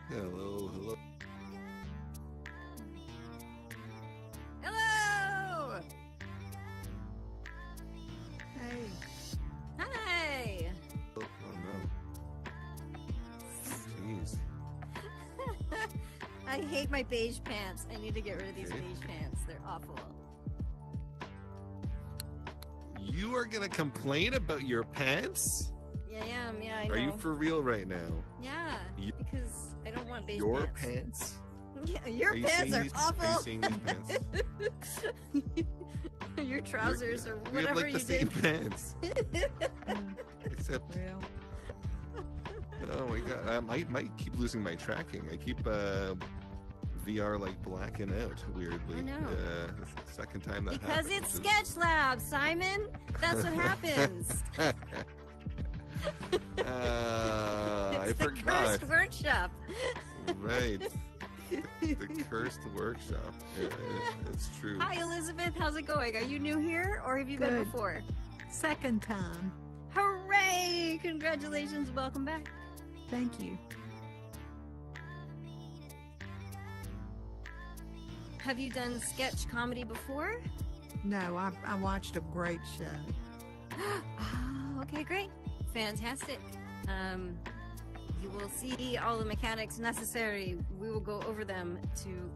Hello, hello. Hello! Hey. Hi! Oh no. Jeez. I hate my beige pants. I need to get rid of these Okay. beige pants. They're awful. You are gonna complain about your pants? Yeah, I am. Yeah, I know. Are you for real right now? Yeah, You- because I don't want beige Your pants. pants? Yeah, your Are you pants seeing are these- awful. Are you seeing these pants? Your trousers or We have whatever like the you same did. pants. Except, Well, oh my god, I might keep losing my tracking. I keep VR like blacking out weirdly. I know. It's the second time that Because happened. it's Sketch Lab, Simon. That's what happens. I It's the forgot. cursed workshop. Right. The cursed workshop. Yeah, it's true. Hi, Elizabeth. How's it going? Are you new here, or have you been Good. before? second time. Hooray! Congratulations. Welcome back. Thank you. Have you done sketch comedy before? No, I watched a great show. Oh, okay, great. Fantastic. You will see all the mechanics necessary. We will go over them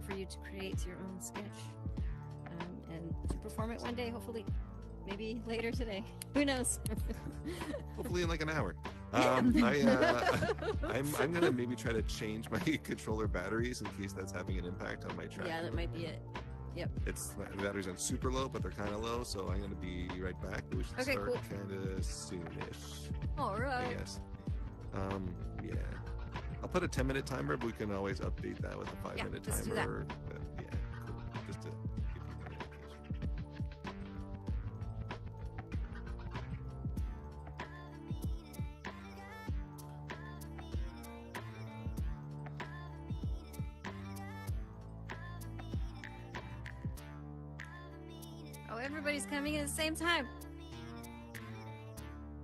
for you to create your own sketch and to perform it one day, hopefully. Maybe later today. Who knows? Hopefully in like an hour. I'm gonna maybe try to change my controller batteries in case that's having an impact on my track. Yeah, that might be it. It's the batteries aren't super low, but they're kind of low, so I'm gonna be right back. We should Okay, start cool. kind of soonish. All I right. guess. Yeah. I'll put a 10-minute timer, but we can always update that with a 5-minute let's do that. timer. But yeah, cool. Just to give you an indication. Oh, everybody's coming at the same time.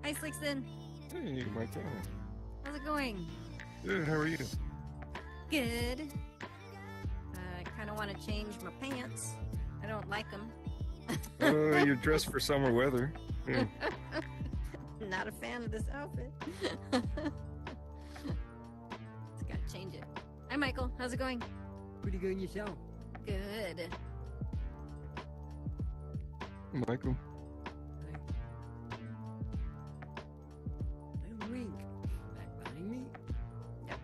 Hi, Slickson. Hey, Mycana. How's it going? Good, how are you? Good. I kind of want to change my pants. I don't like them. You're dressed for summer weather. Yeah. Not a fan of this outfit. Just gotta change it. Hi, Michael. How's it going? Pretty good yourself. Good. Michael. Hey, Wink. Back behind me? Yep.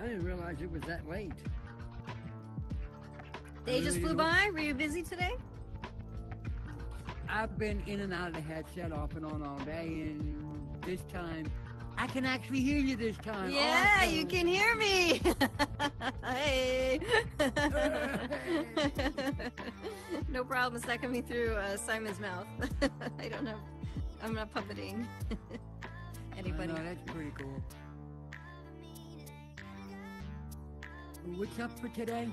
I didn't realize it was that late. Day just flew Really? by. Were you busy today? I've been in and out of the headset off and on all day, and this time, I can actually hear you this time. Yeah, Awesome. you can hear me. Hey. No problem. It's not coming through Simon's mouth. I don't know. I'm not puppeting anybody. No, that's pretty cool. What's up for today?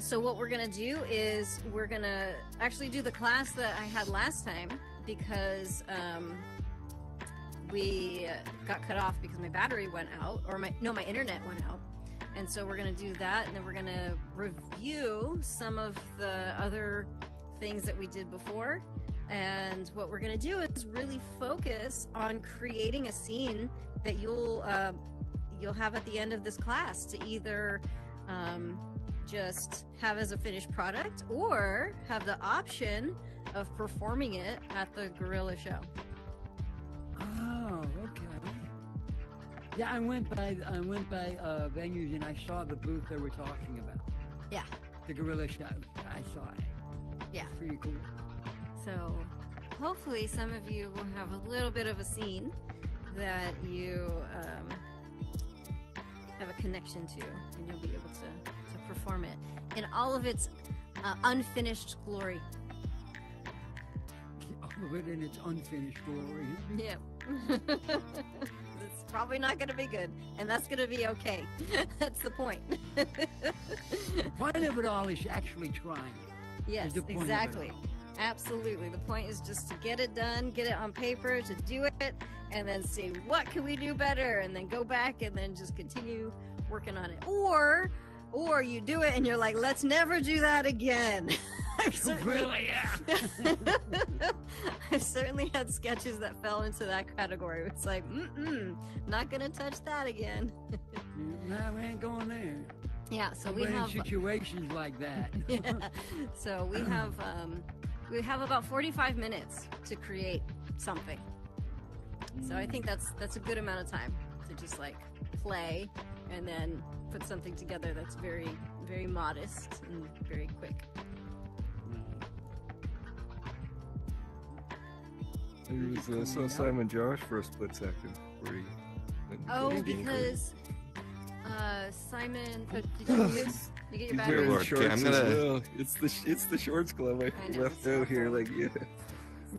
So what we're gonna do is we're gonna actually do the class that I had last time because we got cut off because my battery went out, or my internet went out, and so we're gonna do that, and then we're gonna review some of the other things that we did before. And what we're gonna do is really focus on creating a scene that you'll have at the end of this class to either just have as a finished product or have the option of performing it at the Gorilla Show. Oh, okay. Yeah, I went by venues and I saw the booth they were talking about. Yeah. The Gorilla Show. I saw it. Yeah. Pretty cool. So hopefully some of you will have a little bit of a scene that you have a connection to, and you'll be able to perform it in all of its unfinished glory. All of it in its unfinished glory. Yeah. it's probably not going to be good, and that's going to be okay. That's the point. The point of it all is actually trying. Yes, the point of it exactly. all. Absolutely. The point is just to get it done, get it on paper, to do it, and then see what can we do better, and then go back and then just continue working on it. Or you do it and you're like, let's never do that again. Really, yeah. I've certainly had sketches that fell into that category. It's like, not gonna touch that again. No, we ain't going there. Yeah, so I've we been in have situations like that. yeah. So we have about 45 minutes to create something. So I think that's a good amount of time to just like play and then put something together that's very, very modest and very quick. It was so Simon Josh for a split second. Where he went Oh, and did because Simon, did you get your He's battery? wearing Lord, okay, shorts I'm as gonna- well. It's the shorts club I I know, left it's out here. awful. Like, yeah.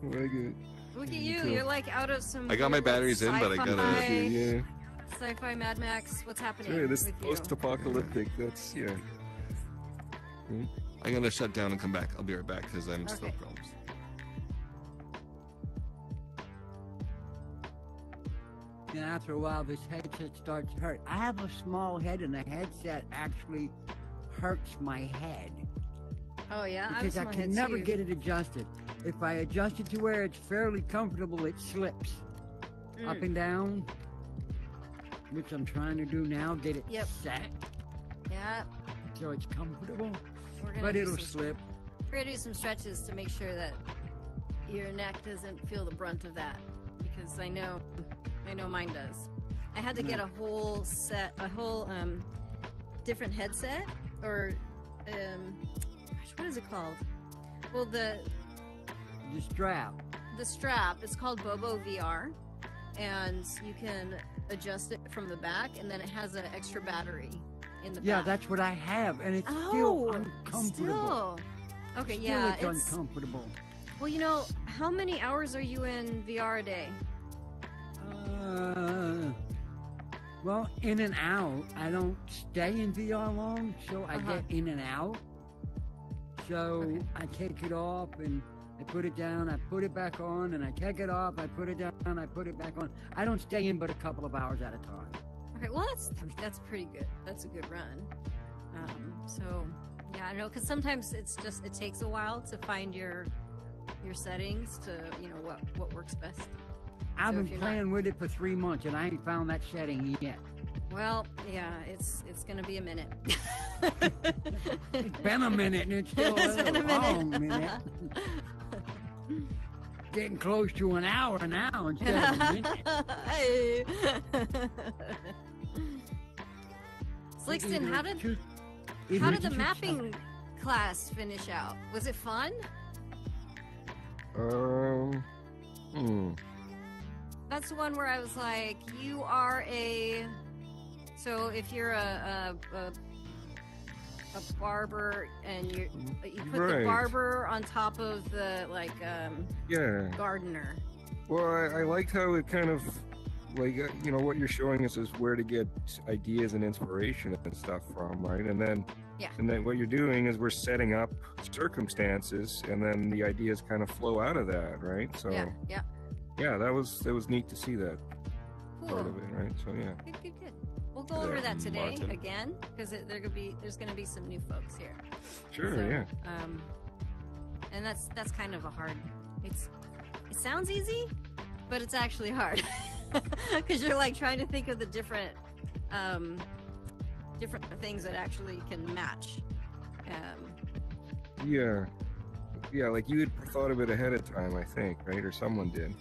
Oh my god. Look at you, Cool. you're like out of some. I got my weird, batteries in, but I sci-fi- gotta- Yeah. Sci-fi Mad Max. What's happening Sorry, this with you? post-apocalyptic. That's yeah. I'm gonna shut down and come back. I'll be right back because I'm still Okay. problems. And after a while, this headset starts to hurt. I have a small head, and the headset actually hurts my head Oh yeah, because I can never get it adjusted. If I adjust it to where it's fairly comfortable, it slips up and down, which I'm trying to do now. Get it Yep. set Yeah, so it's comfortable, we're gonna but do it'll some, slip. We're gonna do some stretches to make sure that your neck doesn't feel the brunt of that, because I know mine does. I had to get a whole different headset, or gosh, what is it called? Well, the strap. It's called Bobo VR, and you can adjust it from the back, and then it has an extra battery in the Yeah, back. that's what I have, and it's Oh, still uncomfortable. still. Okay, Still yeah, it's uncomfortable. Well, how many hours are you in VR a day? Well, in and out. I don't stay in VR long, so I get in and out. So Okay. I take it off and I put it down, I put it back on, and I take it off, I put it down, I put it back on. I don't stay in but a couple of hours at a time. Okay, well that's pretty good. That's a good run. So yeah, I know, because sometimes it takes a while to find your settings to what works best. I've So if been you're not- playing with it for 3 months and I ain't found that setting yet. Well, yeah, it's gonna be a minute. It's been a minute and it's still It's been a minute. long minute. Getting close to an hour now instead of a minute. Hey. Slickston, how did the mapping class finish out? Was it fun? That's the one where I was like, you are so if you're a barber and you put the Right. barber on top of the Yeah. gardener. Well, I liked how it kind of, like, what you're showing us is where to get ideas and inspiration and stuff from, right? And then what you're doing is we're setting up circumstances, and then the ideas kind of flow out of that, right? So Yeah. that was neat to see that part Cool. of it, right? So yeah. Good. We'll go over that today Martin. again, because there's gonna be some new folks here. Sure, So, yeah. And that's kind of a hard. It sounds easy, but it's actually hard because you're like trying to think of the different things that actually can match. Yeah, like you had thought of it ahead of time, I think, right? Or someone did.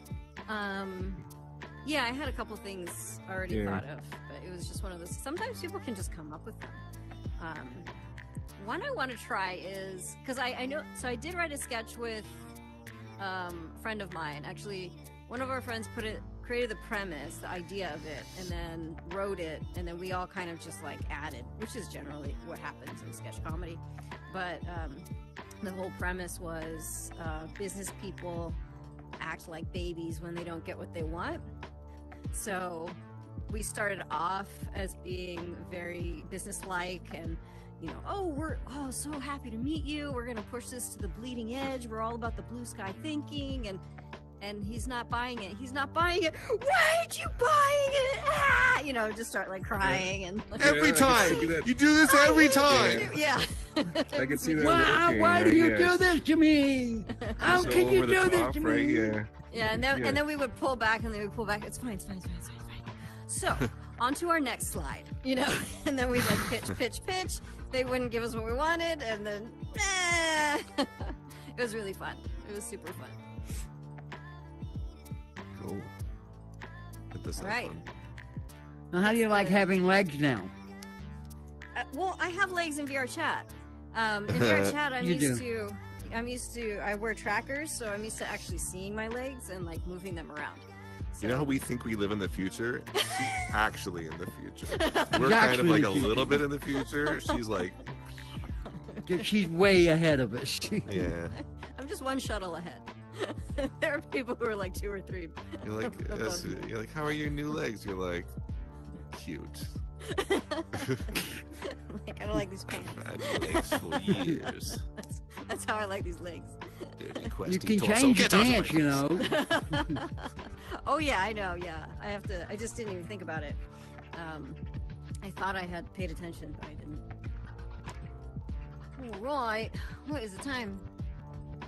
Yeah, I had a couple things already Yeah. thought of, but it was just one of those. Sometimes people can just come up with them. One I want to try is, because I know, so I did write a sketch with a friend of mine. Actually, one of our friends created the premise, the idea of it, and then wrote it, and then we all kind of just like added, which is generally what happens in sketch comedy. But the whole premise was business people act like babies when they don't get what they want. So we started off as being very businesslike and, you know, oh, we're so happy to meet you. We're going to push this to the bleeding edge. We're all about the blue sky thinking. And he's not buying it. He's not buying it. Why aren't you buying it? Ah! You know, just start like crying and like, Every time you do this every time. yeah. I can see that. Why do you do this to me? How So can you over the do this top, to right? me? Yeah. Yeah, and then we would pull back, and they would pull back. It's fine, it's fine, it's fine, it's fine, it's fine. So, on to our next slide, you know, and then we'd like pitch. They wouldn't give us what we wanted, and then, it was really fun. It was super fun. Cool. But this is Right. fun. Now, how do you like having legs now? Well, I have legs in VR chat. In VR chat, I'm You used to, I wear trackers, so I'm used to actually seeing my legs and like moving them around. You know how we think we live in the future? She's actually in the future. We're kind of Actually like in a the future. little bit in the future. She's like, She's way ahead of us. yeah. I'm just one shuttle ahead. There are people who are like 2 or 3. You're like, above me. you're like, how are your new legs? You're like, cute. Like, I don't like these pants. I've had legs for years. That's how I like these legs. Dirty, You questy can torso. change Get out of pants, my you face. know. Oh yeah, I know. Yeah, I just didn't even think about it. I thought I had paid attention, but I didn't. All right, what is the time?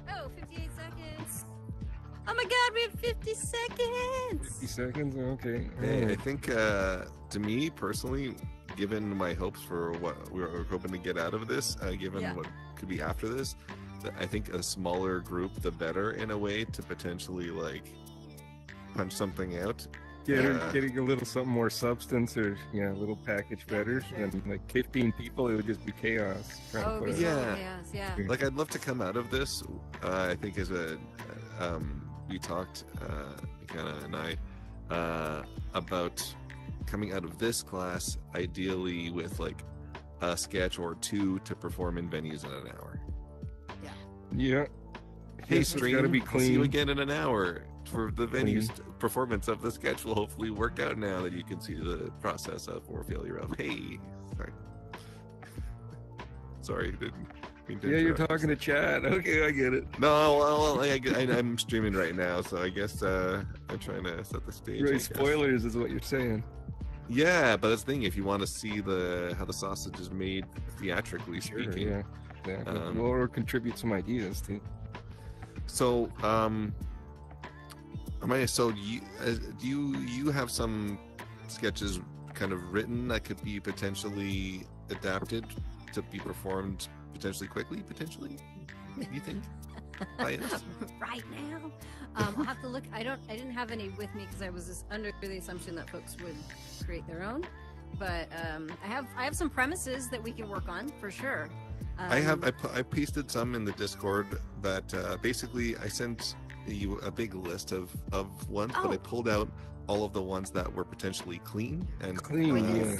Oh, 58 seconds. Oh my God, we have 50 seconds. 50 seconds. Okay. Hey, I think to me personally, given my hopes for what we were hoping to get out of this, given Yeah. what could be after this, I think a smaller group, the better in a way to potentially like punch something out. Getting a little something more substance, or a little package better sure. than like 15 people. It would just be chaos. trying to Oh, put it- Yeah. yes, yeah. Like I'd love to come out of this. I think as a we talked, Mycana and I, about coming out of this class ideally with like a sketch or 2 to perform in venues in an hour. Yeah. Hey, Yes, it's stream, gotta be I'll see you clean. again in an hour for the venue's performance of the sketch will hopefully work out now that you can see the process of or failure of. Hey, sorry, didn't mean to Yeah, you're interrupt. talking to chat. Okay, I get it. No, well, I'm streaming right now, so I guess I'm trying to set the stage. I Right, guess. spoilers is what you're saying. Yeah, but that's the thing. If you want to see how the sausage is made theatrically Sure, speaking, yeah. Exactly. Um, or contribute some ideas too. So, do you have some sketches kind of written that could be potentially adapted to be performed potentially quickly? Potentially, you think? By us? Right now, I'll have to look. I didn't have any with me because I was just under the assumption that folks would create their own. But I have some premises that we can work on for sure. I pasted some in the Discord that basically I sent you a big list of ones, but I pulled out all of the ones that were potentially clean and Clean, yeah.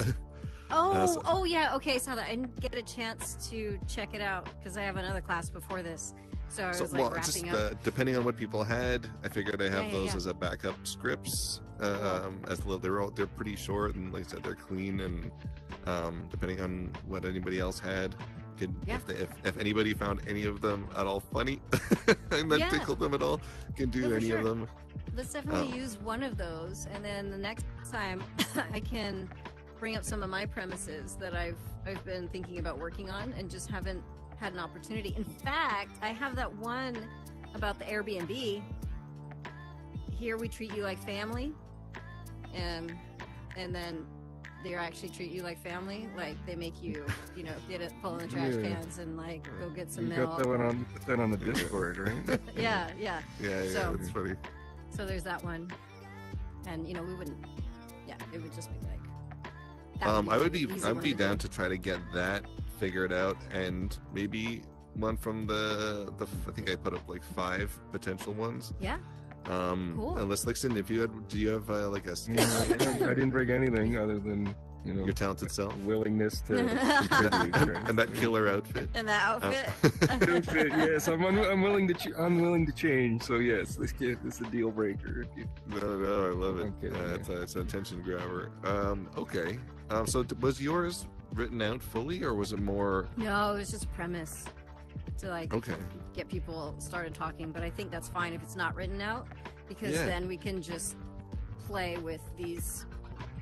Oh yeah, okay, saw that. I didn't get a chance to check it out because I have another class before this, so I was like wrapping up. Depending on what people had, I figured I have Yeah, those yeah. as a backup scripts. They're pretty short and like I said, they're clean and depending on what anybody else had. If anybody found any of them at all funny and that tickled them at all, can do any of them. Let's definitely use one of those, and then the next time I can bring up some of my premises that I've been thinking about working on and just haven't had an opportunity. In fact, I have that one about the Airbnb. Here we treat you like family, and then they actually treat you like family. Like they make you, get it, pull in the trash cans and like go get some You milk. got that one on. You put that on the Discord, right? Yeah. Yeah, So- that's funny. So there's that one, and we wouldn't. Yeah, it would just be like. that I would the be easy I'd one be to down do. to try to get that figured out, and maybe one from the I think I put up like 5 potential ones. Yeah. Cool. Unless, Lixon, do you have like a Yeah, I didn't bring anything other than your talented self, willingness to contribute, right? and that killer outfit. And that outfit. Outfit, yes, I'm willing to unwilling to change. So yes, this is a deal breaker. No, I love it. It's an attention grabber. Okay. So was yours written out fully, or was it more? No, it was just a premise to like Okay. get people started talking. But I think that's fine if it's not written out, because then we can just play with these,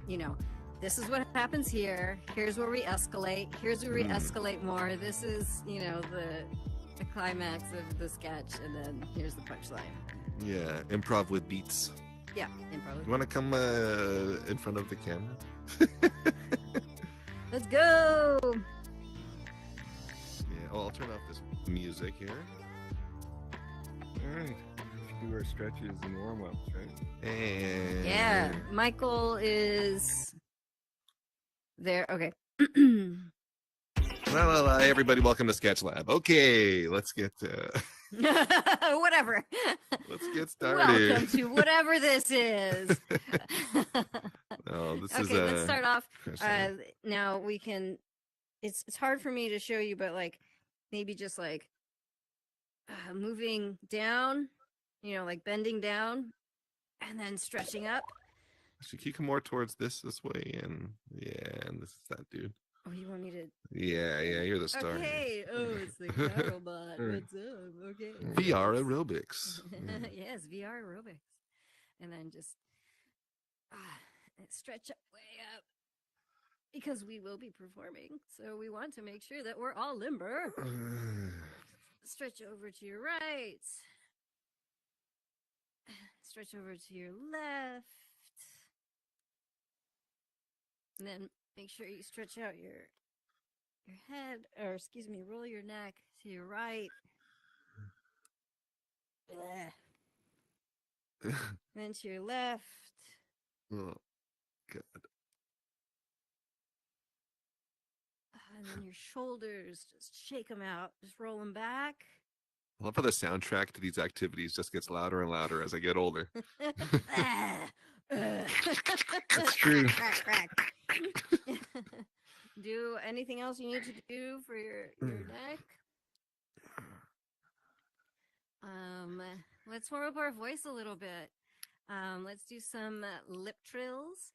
you know, this is what happens here. Here's where we escalate. Here's where we escalate more. This is, you know, the climax of the sketch, and then here's the punchline. Yeah, improv with beats. Yeah, improv. You want to come in front of the camera? Let's go. Yeah. Oh, I'll turn off this music here. All right. Do our stretches and warm-ups, right? And Yeah, Michael is there. Okay. La, everybody, welcome to Sketch Lab. Okay, let's get whatever. Let's get started. Welcome to whatever this is. Oh, this okay, is let's start off. Christian. Now we can. It's hard for me to show you, but like maybe just like moving down, you know, like bending down, and then stretching up. So can you come more towards this way, and and this is that dude. Oh, you want me to? Yeah, you're the star. Okay. Oh, it's the Carolbot. What's up? Okay. VR aerobics. Yes, VR aerobics, and then just stretch up way up, because we will be performing, so we want to make sure that we're all limber. Stretch over to your right. Stretch over to your left. And then make sure you stretch out your head, or excuse me, roll your neck to your right. Then to your left. Oh, God. And then your shoulders, just shake them out. Just roll them back. I love how the soundtrack to these activities just gets louder and louder as I get older. That's true. Do anything else you need to do for your neck? Let's warm up our voice a little bit. Let's do some lip trills.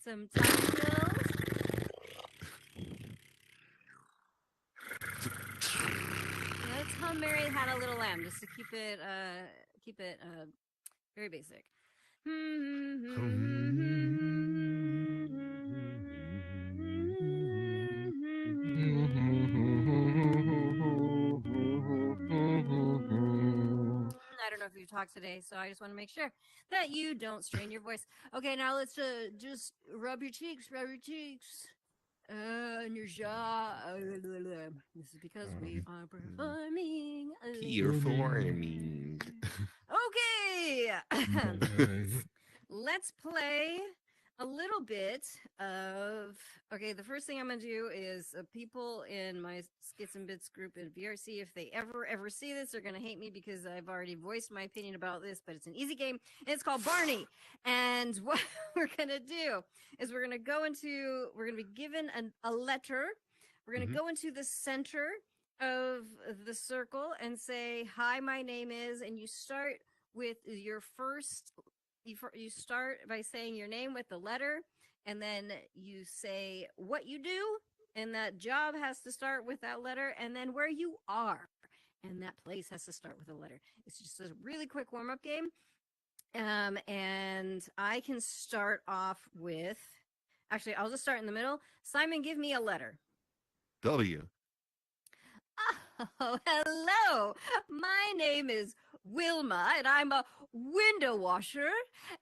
Some tongue trills. Let's hum Mary Had a Little Lamb, just to keep it very basic. I don't know if you talked today, so I just want to make sure that you don't strain your voice. Okay, now let's just rub your cheeks, and your jaw. This is because we are performing. Performing. Okay. Let's play a little bit of. Okay, the first thing I'm gonna do is people in my Skits and Bits group in VRC, if they ever see this, they're gonna hate me because I've already voiced my opinion about this. But it's an easy game, and it's called Barney. And what we're gonna do is we're gonna be given a letter. We're gonna go into the center of the circle and say, "Hi, my name is," and you start with your first. You start by saying your name with the letter, and then you say what you do, and that job has to start with that letter, and then where you are, and that place has to start with a letter. It's just a really quick warm-up game. And I can start off with, actually, I'll just start in the middle. Simon, give me a letter. W. Oh, hello. My name is Wilma, and I'm a window washer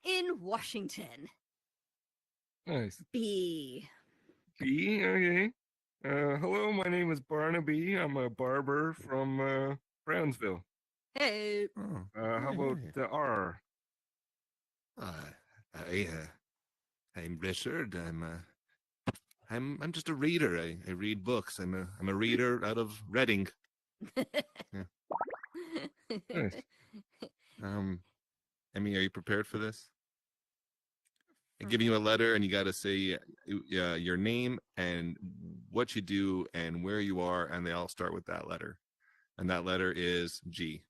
in Washington. Nice. B. Okay. Hello, my name is Barnaby. I'm a barber from Brownsville. Hey. How about R? I'm Richard. I'm just a reader. I read books. I'm a reader out of Reading. Yeah. Nice. Emmy, are you prepared for this? I give you a letter, and you got to say your name and what you do and where you are, and they all start with that letter. And that letter is G.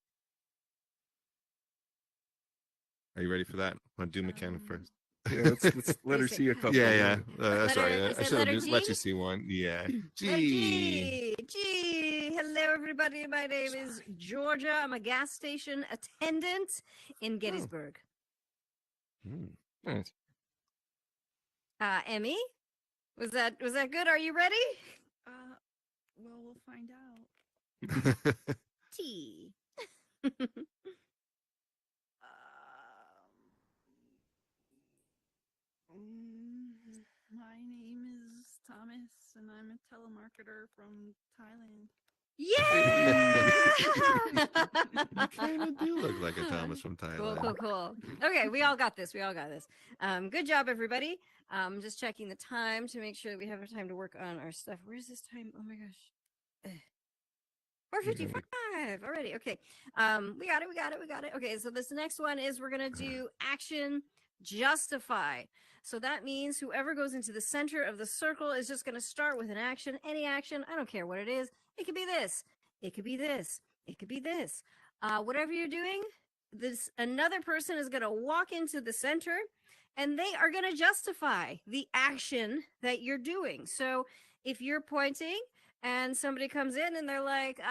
Are you ready for that? Want to do Mycana first? Yeah, let's let her see a couple. Yeah. Sorry, I is it should have letter just let G? you see one. Yeah. Letter G. G. Hello, everybody. My name is Georgia. I'm a gas station attendant in Gettysburg. Nice. Emmy, was that good? Are you ready? Well, we'll find out. T. My name is Thomas, and I'm a telemarketer from Thailand. Yeah! You kind of do look like a Thomas from Thailand. Cool. Okay, we all got this. Good job, everybody. Just checking the time to make sure that we have time to work on our stuff. Where's this time? Oh my gosh. 4:55 already. Okay. We got it. Okay, so this next one is we're gonna do action justify. So that means whoever goes into the center of the circle is just gonna start with an action, any action. I don't care what it is. It could be this. It could be this. It could be this. Whatever you're doing, this another person is gonna walk into the center and they are gonna justify the action that you're doing. So if you're pointing and somebody comes in and they're like,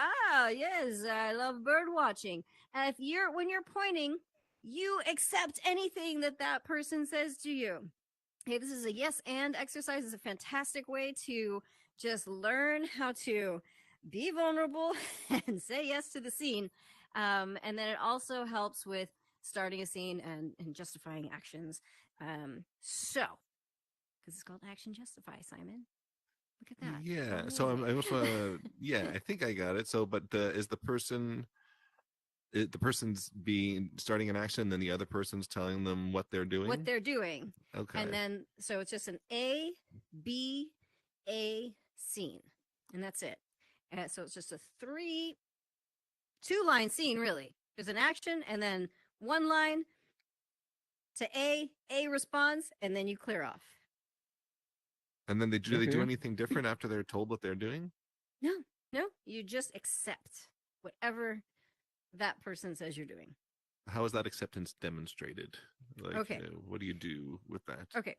yes, I love bird watching. And when you're pointing, you accept anything that person says to you. Hey, this is a yes and exercise. It's a fantastic way to just learn how to be vulnerable and say yes to the scene. And then it also helps with starting a scene and justifying actions. Because it's called Action Justify, Simon. Look at that. Yeah. So I also, I think I got it. So, but is the person's starting an action, then the other person's telling them what they're doing? What they're doing. Okay. And then, so it's just an A, B, A scene. And that's it. So it's just a 2-line scene, really. There's an action and then one line to A responds, and then you clear off. And then do they do anything different after they're told what they're doing? No, you just accept whatever that person says you're doing. How is that acceptance demonstrated? Like, okay. What do you do with that? Okay.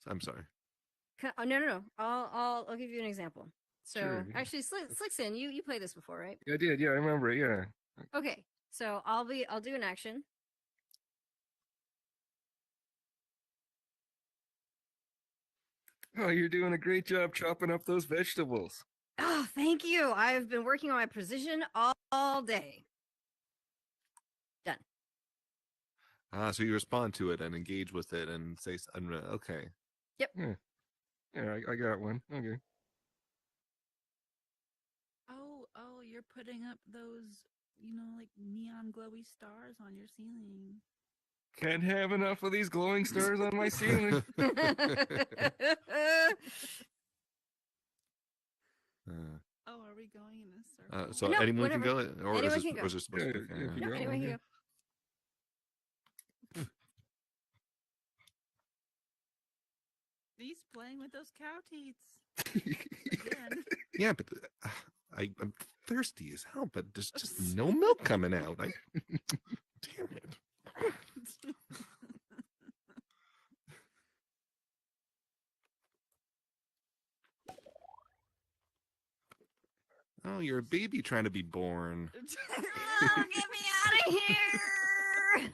I'm sorry. No. I'll give you an example. So Sure. Actually, Slickson, you played this before, right? I did. Yeah, I remember it. Yeah. Okay. So I'll do an action. Oh, you're doing a great job chopping up those vegetables. Oh, thank you. I've been working on my precision all day. Done. So you respond to it and engage with it and say, okay. Yep. Yeah, I got one. Okay. Oh, you're putting up those, like neon glowy stars on your ceiling. Can't have enough of these glowing stars on my ceiling. Are we going in a circle? So no, anyone whatever. can go? Or anyone is can go. Was it supposed to be? No, anyone can go. He's playing with those cow teats. Again. Yeah, but I'm thirsty as hell, but there's just no milk coming out. Damn it. Oh, you're a baby trying to be born. Oh, get me out of here!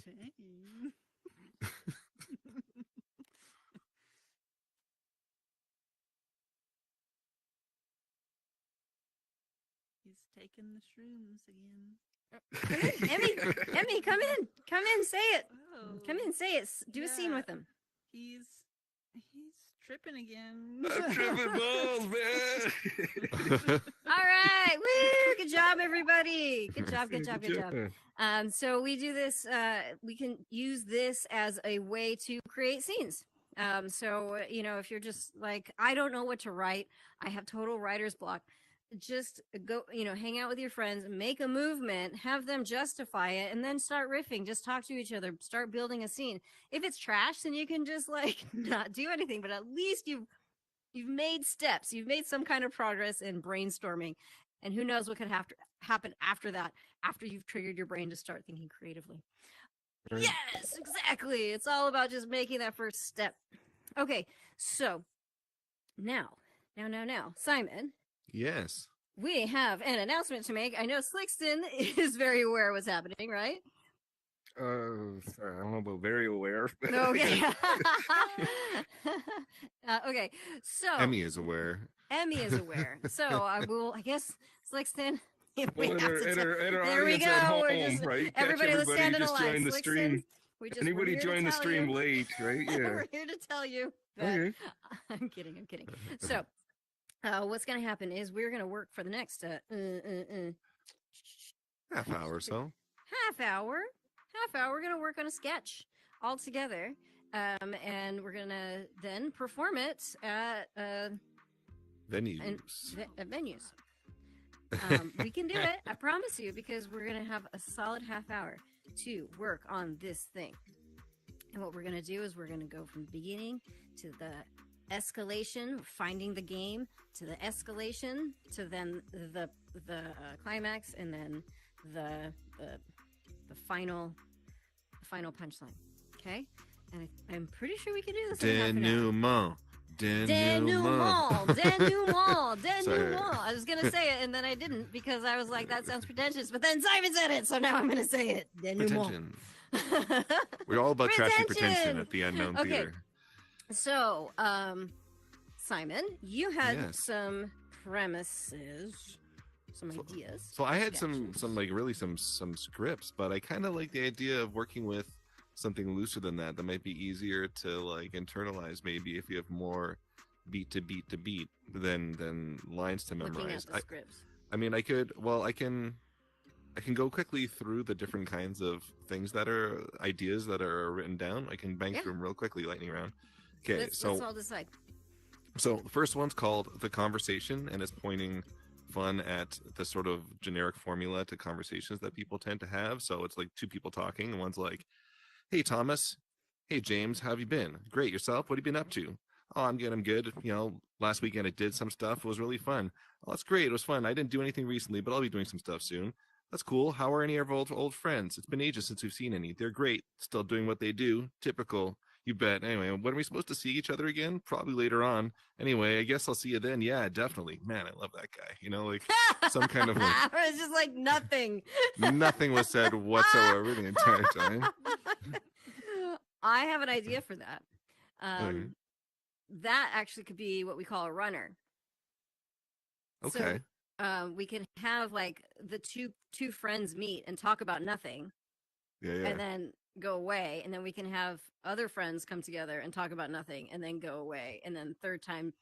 Dang. He's taking the shrooms again. Emmy, come in, say it. Oh, Come in, say it. Do a scene with him. He's tripping again. I'm tripping balls, man. All right, woo! Good job, everybody. Good job. So we do this. We can use this as a way to create scenes. So if you're just like, I don't know what to write, I have total writer's block. just go, hang out with your friends, make a movement, have them justify it, and then start riffing. Just talk to each other, start building a scene. If it's trash, then you can just like not do anything, but at least you've made steps. You've made some kind of progress in brainstorming. And who knows what could happen after that, after you've triggered your brain to start thinking creatively. Right. Yes, exactly. It's all about just making that first step. Okay, so now, Simon. Yes. We have an announcement to make. I know Slickston is very aware of what's happening, right? Sorry, I don't know about very aware. Okay. Okay, so Emmy is aware. So I guess Slickston. Well, There we go. Home, right? Everybody was standing in line. Joined the stream. Anybody joined the stream late, right? Yeah. We're here to tell you that. Okay. I'm kidding. So, what's going to happen is we're going to work for the next half hour or so. Half hour. We're going to work on a sketch all together, and we're going to then perform it at venues. At venues. We can do it, I promise you, because we're going to have a solid half hour to work on this thing. And what we're going to do is we're going to go from the beginning to the escalation, finding the game, to the escalation, to then the climax, and then the final punchline. Okay? And I'm pretty sure we can do this. Denouement. Denouement. I was gonna say it and then I didn't because I was like, that sounds pretentious. But then Simon said it, so now I'm gonna say it. Denouement. We're all about trashy pretension at the Unknown Theater. So, Simon, you had some premises, some ideas. So I had some scripts, but I kind of like the idea of working with something looser than that might be easier to like internalize, maybe if you have more beat to beat than lines to memorize. Looking at the scripts. I mean, I can go quickly through the different kinds of things that are ideas that are written down. I can bang through them real quickly, lightning round. Okay, let's all decide. So the first one's called The Conversation, and it's pointing fun at the sort of generic formula to conversations that people tend to have. So it's like two people talking, and one's like, "Hey, Thomas. Hey, James. How have you been? Great. Yourself? What have you been up to?" "Oh, I'm good. Last weekend I did some stuff. It was really fun." "Oh, that's great. It was fun. I didn't do anything recently, but I'll be doing some stuff soon." "That's cool. How are any of our old friends? It's been ages since we've seen any." "They're great. Still doing what they do. Typical." "You bet. Anyway, when are we supposed to see each other again?" "Probably later on. Anyway, I guess I'll see you then." "Yeah, definitely." Man, I love that guy. Like some kind of like... It's just like nothing. Nothing was said whatsoever the entire time. I have an idea for that. That actually could be what we call a runner. Okay. So, we can have like the two friends meet and talk about nothing. Yeah. And then go away, and then we can have other friends come together and talk about nothing and then go away, and then third time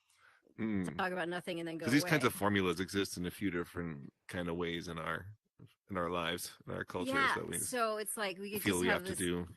talk about nothing and then go away. These kinds of formulas exist in a few different kind of ways in our lives, in our cultures. Yeah, so it's like we could just have to do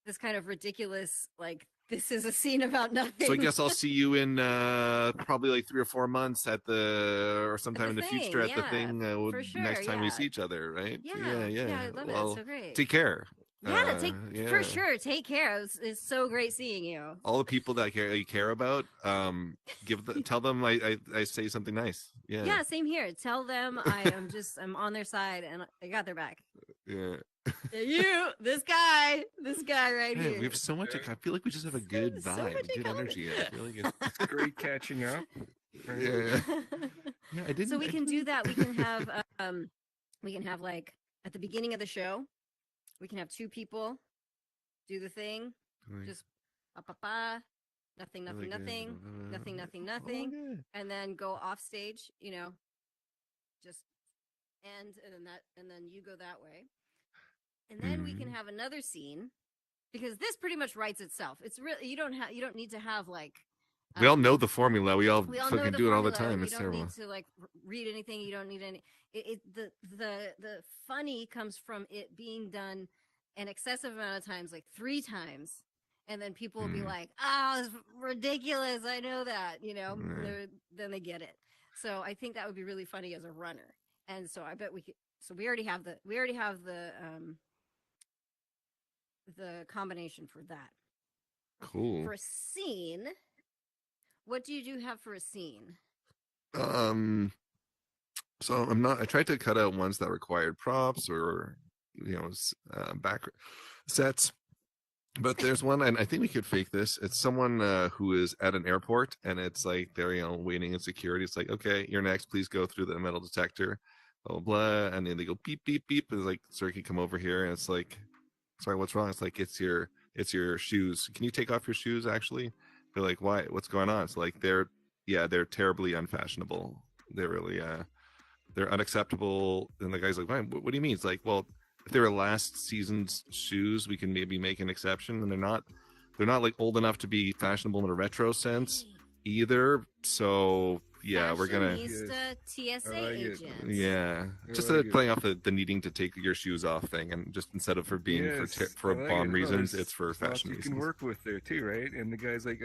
this kind of ridiculous, like, this is a scene about nothing. So I guess I'll see you in probably like 3 or 4 months or sometime in the future at the thing. For sure, next time we see each other, right? Yeah, I love it. It's so great. Take care. For sure. Take care. It's so great seeing you. All the people that you care about, tell them I say something nice. Yeah, same here. Tell them I'm on their side and I got their back. Yeah. This guy right here. We have so much. I feel like we just have a good vibe, good energy. I feel like it's great catching up. Yeah. I didn't. So we can do that. We can have like at the beginning of the show, we can have two people do the thing, just nothing, and then go off stage. Just end, and then you go that way. And then we can have another scene, because this pretty much writes itself. It's really you don't need to have like we all know the formula. We all fucking do it all the time. It's terrible. You don't need to like read anything. You don't need any. The funny comes from it being done an excessive amount of times, like 3 times, and then people will be like, "Oh, it's ridiculous." I know that. Then they get it. So I think that would be really funny as a runner. And so I bet we could. So we already have the combination for that. Cool. For a scene, what do you have for a scene? So I tried to cut out ones that required props or back sets. But there's one, and I think we could fake this. It's someone who is at an airport, and it's like they're waiting in security. It's like, okay, you're next. Please go through the metal detector, blah blah blah. And then they go beep beep beep. It's like, sir, can you come over here? And it's like, sorry, what's wrong? It's like, it's your shoes. Can you take off your shoes? Actually, they're like, why? What's going on? It's like they're terribly unfashionable. They're really they're unacceptable. And the guy's like, why? What do you mean? It's like, well, if they were last season's shoes, we can maybe make an exception. And they're not like old enough to be fashionable in a retro sense either. So yeah, we're gonna TSA agent. Yeah, just playing off the needing to take your shoes off thing, and just instead of for being for bomb reasons, it's for fashion reasons. You can work with there too, right? And the guy's like,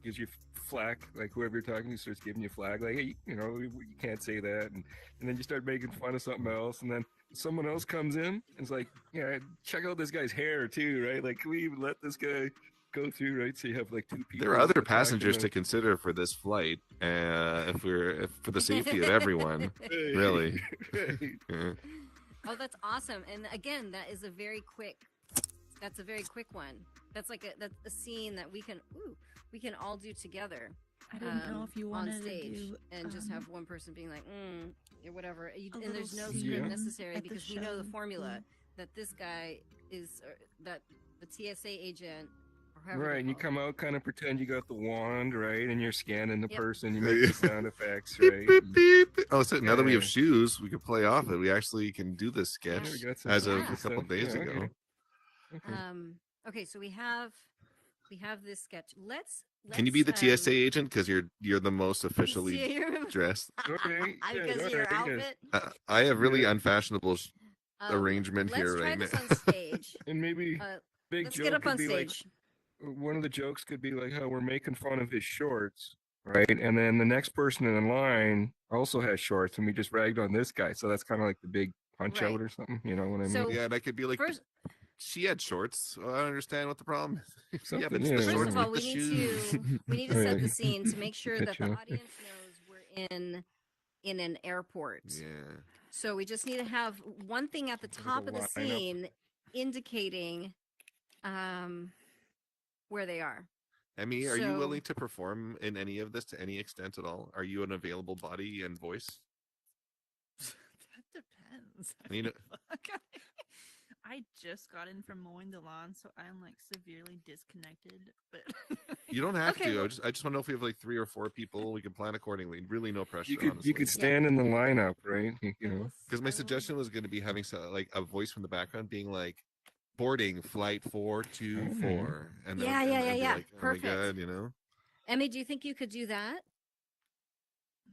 gives you flack, like whoever you're talking to starts giving you flag, like, hey, you can't say that, and then you start making fun of something else, and then someone else comes in and is like, yeah, check out this guy's hair too, right? Like, can we even let this guy go through, right? So you have like two people. There are other passengers to consider for this flight, if for the safety of everyone. Really. Yeah. Oh, that's awesome! And again, that's a very quick one. That's like that's a scene that we can all do together. I didn't know if you wanted on stage to do, and just have one person being like, or whatever. And there's no script necessary because we know the formula that this guy is, that the TSA agent. Right, and you come out, kind of pretend you got the wand, right, and you're scanning the person, you make the sound effects, right? Beep, beep, beep. Oh, so now that we have shoes, we could play off it. We actually can do this sketch as of a couple days ago. Okay, so we have this sketch. Let's can you be the TSA agent because you're the most officially dressed? Okay, because of your outfit. I have really unfashionable arrangement here right now. Let's try this on stage. And maybe let's get up on stage. One of the jokes could be like how we're making fun of his shorts, right? And then the next person in the line also has shorts, and we just ragged on this guy. So that's kind of like the big punch out or something. You know what I mean? So, yeah, that could be like she had shorts. So I don't understand what the problem is. Yeah, but first of all, we need to set the scene to make sure that the audience knows we're in an airport. Yeah. So we just need to have one thing at the top of the scene indicating where they are. Emmy, are you willing to perform in any of this to any extent at all? Are you an available body and voice? That depends. I just got in from mowing the lawn, so I'm like severely disconnected. But you don't have to. I just want to know if we have like 3 or 4 people, we can plan accordingly. Really, no pressure. You could stand in the lineup, right? Because my suggestion was going to be having like a voice from the background being like, boarding flight 424, and yeah. Like, oh perfect. My God, Emmy, do you think you could do that?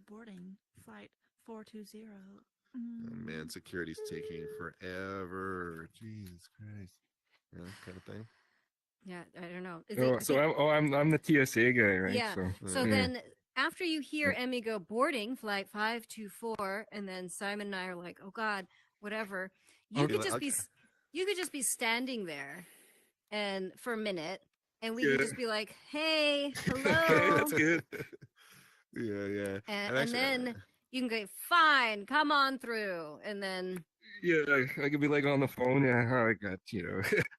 Boarding flight 420. Oh, man, security's taking forever. Jesus Christ, kind of thing. Yeah, I don't know. I'm the TSA guy, right? Yeah. So then after you hear Emmy go boarding flight 524, and then Simon and I are like, oh God, whatever. You could just be standing there, and for a minute, and we could just be like, "Hey, hello." That's good. Yeah. And then you can go, "Fine, come on through," and then. Yeah, I could be like on the phone. Yeah, I got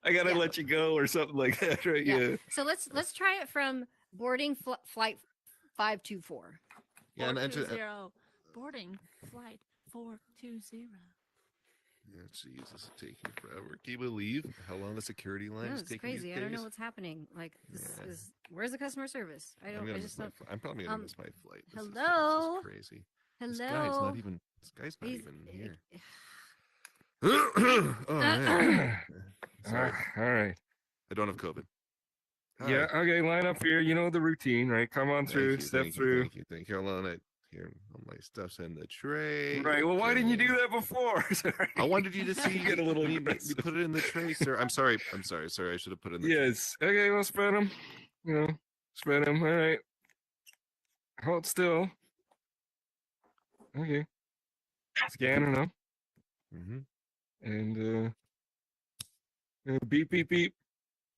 I gotta let you go or something like that, right? Yeah. So let's try it from boarding flight 524. Yeah, 420. Boarding flight 420. Yeah, Jesus, it's taking forever. Can you believe how long the security line is taking? It's crazy. I don't know what's happening. Like, where's the customer service? I'm probably gonna miss my flight. Hello. This is crazy. Hello. This guy's not even here. Oh man. Sorry. All right. I don't have COVID. Hi. Yeah. Okay. Line up here. You know the routine, right? Come on through. Step through. Thank you. Hold on. Here, all my stuff's in the tray. Right. Well, why didn't you do that before? Sorry. I wanted you to see. Get a little. You put it in the tray, sir. I'm sorry. Sir, I should have put it in the tray. Yes. Okay. Well, spread them. Spread them. All right. Hold still. Okay. Scanning them. Mm-hmm. And beep beep beep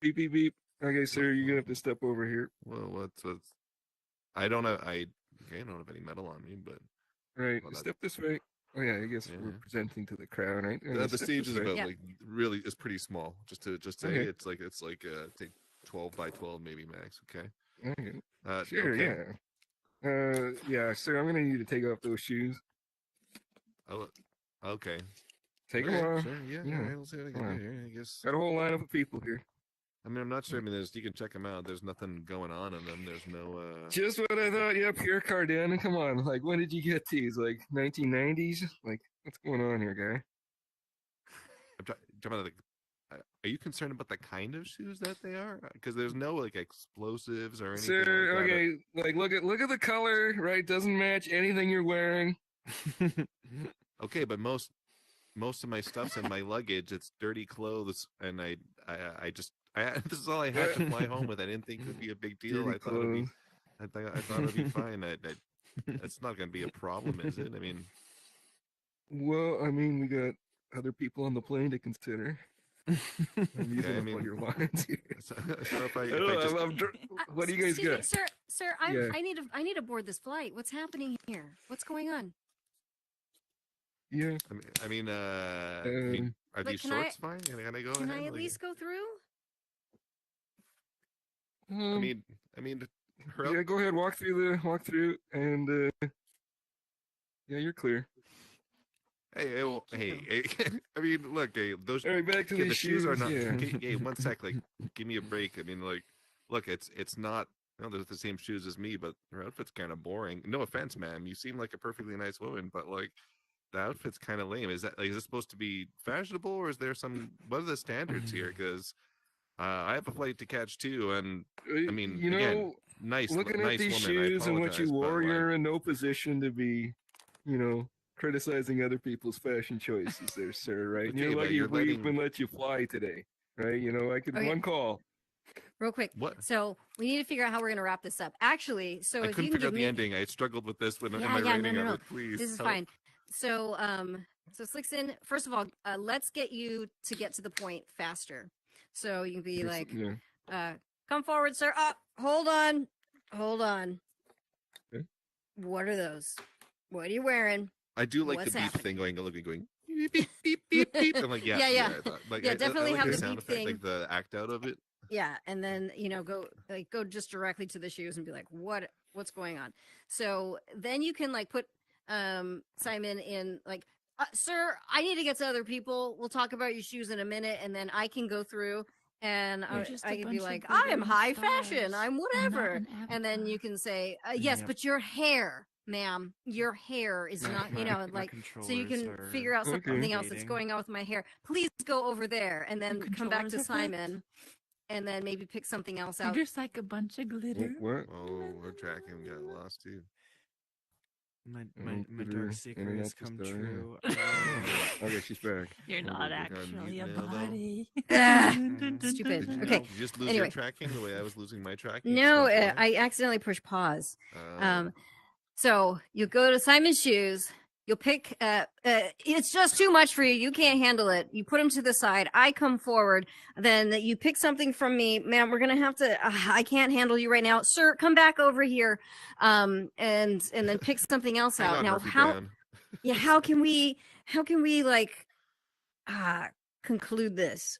beep beep beep. Okay, sir, you're gonna have to step over here. Well, what's I don't have I don't have any metal on me, but Right, step this way. Oh yeah, I guess we're presenting to the crowd, right? The stage is about like really is pretty small. Just say it's like take 12 by 12 maybe max. Okay. Okay. Sure. Okay. Yeah. Yeah, sir. I'm gonna need to take off those shoes. Oh. Okay. Take them off. Sure. Yeah. All right. We'll see what I can do here. I guess. Got a whole lineup of people here. I mean, I'm not sure. I mean, you can check them out. There's nothing going on in them. There's no. Just what I thought. Yeah, Pierre Cardin. Come on. Like, when did you get these? Like 1990s? Like, what's going on here, guy? I'm talking about are you concerned about the kind of shoes that they are? Because there's no like explosives or anything. Sir, like okay. Like, look at the color. Right? Doesn't match anything you're wearing. Okay, but most of my stuff's in my luggage. It's dirty clothes, and I this is all I had to fly home with. I didn't think it would be a big deal. I thought it'd be fine. That's not going to be a problem, is it? I mean, well, I mean, we got other people on the plane to consider. I'm using all your lines here. What do you guys got? Sir, I need to board this flight. What's happening here? What's going on? Yeah. I mean, are these shorts fine? Can I go? Can I at least go through? I mean, yeah. Go ahead, walk through, and yeah, you're clear. Hey. I mean, look, those. All right, back to the shoes. Are not. Hey, 1 sec. Like, give me a break. I mean, like, look, it's not. They're the same shoes as me, but her outfit's kind of boring. No offense, ma'am. You seem like a perfectly nice woman, but like, the outfit's kind of lame. Is this supposed to be fashionable, or is there what are the standards here? Because I have a flight to catch too, and I mean, again, looking at these shoes and what you wore, you're in no position to be, criticizing other people's fashion choices, there, sir. Right? Okay, you're lucky we even let you fly today, right? I could one call. Real quick. What? So we need to figure out how we're going to wrap this up. Actually, so I couldn't figure out the ending. I struggled with this when my writing of it. Please, this is fine. So, Slickson, first of all, let's get you to get to the point faster. So you can be come forward, sir. Hold on. Okay. What are those? What are you wearing? I do like the beep thing going beep, beep, beep, beep, beep. I'm like, yeah. Definitely I have the the sound beep effect, thing. like the act out of it. Yeah, and then go just directly to the shoes and be like, what's going on? So then you can put Simon in sir, I need to get to other people. We'll talk about your shoes in a minute, and then I can go through and I can be like, I am high fashion. I'm whatever. And then you can say, yes, but your hair, ma'am, your hair is not, so you can figure out something else that's going on with my hair. Please go over there and then come back to Simon. And then maybe pick something else out. Just like a bunch of glitter. What? Oh, we're tracking. We got lost too. My dark secret has come true. Okay, she's back. You're not actually a body. Stupid. Okay. Did you just lose your tracking the way I was losing my tracking? No, I accidentally pushed pause. So you go to Simon's shoes. You'll pick. It's just too much for you. You can't handle it. You put them to the side. I come forward. Then you pick something from me, ma'am. We're gonna have to. I can't handle you right now, sir. Come back over here. And then pick something else out. Now how? Yeah. How can we conclude this?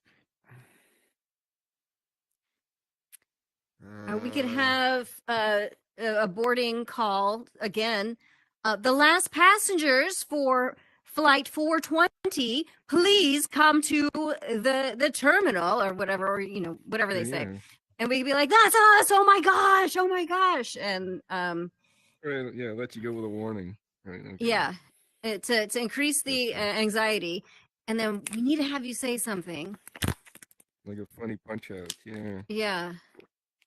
We could have a boarding call again. The last passengers for flight 420, please come to the terminal or whatever, or, whatever they say. And we could be like, that's us. Oh my gosh. And, let you go with a warning. Right. Okay. Yeah. To increase the anxiety. And then we need to have you say something. Like a funny punch out. Yeah. Yeah.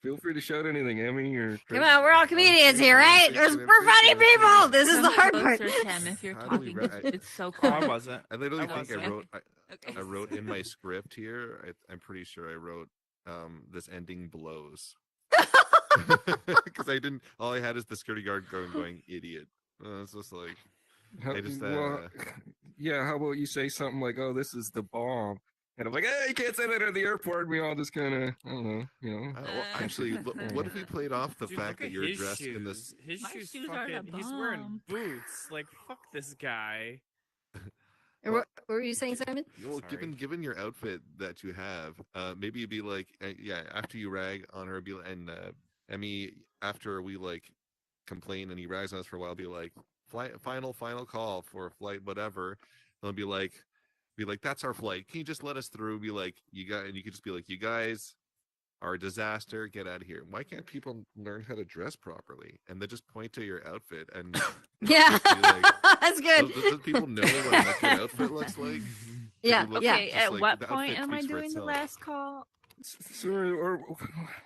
Feel free to shout anything, Emmy or Chris. Come on, we're all comedians here, right? We're funny people. This is the hard part. If you're talking, it's so cool. How was it? I literally think I wrote in my script here. I'm pretty sure I wrote this ending blows because I didn't. All I had is the security guard going idiot. It's just like I just yeah. How about you say something like, "Oh, this is the bomb," and I'm like, "Hey, you can't say that at the airport." We all just kind of, I don't know, well, actually, what if we played off the Dude, fact that you're dressed shoes. in this? His My shoes shoes are fucking. the He's wearing bomb. boots. Like fuck this guy. Or what were you saying, Simon? Well, Sorry. given your outfit that you have, maybe you'd be like, yeah, after you rag on her, be and Emmy, after we like complain and he rags on us for a while, be like, final call for flight, whatever. They'll be like, that's our flight. Can you just let us through? Be like, and you could just be like, you guys are a disaster. Get out of here. Why can't people learn how to dress properly and then just point to your outfit and Yeah, like, that's good. does people know what your outfit looks like? Yeah, yeah. Okay, at like, what the point outfit am I speaks for doing the itself. last call? So, or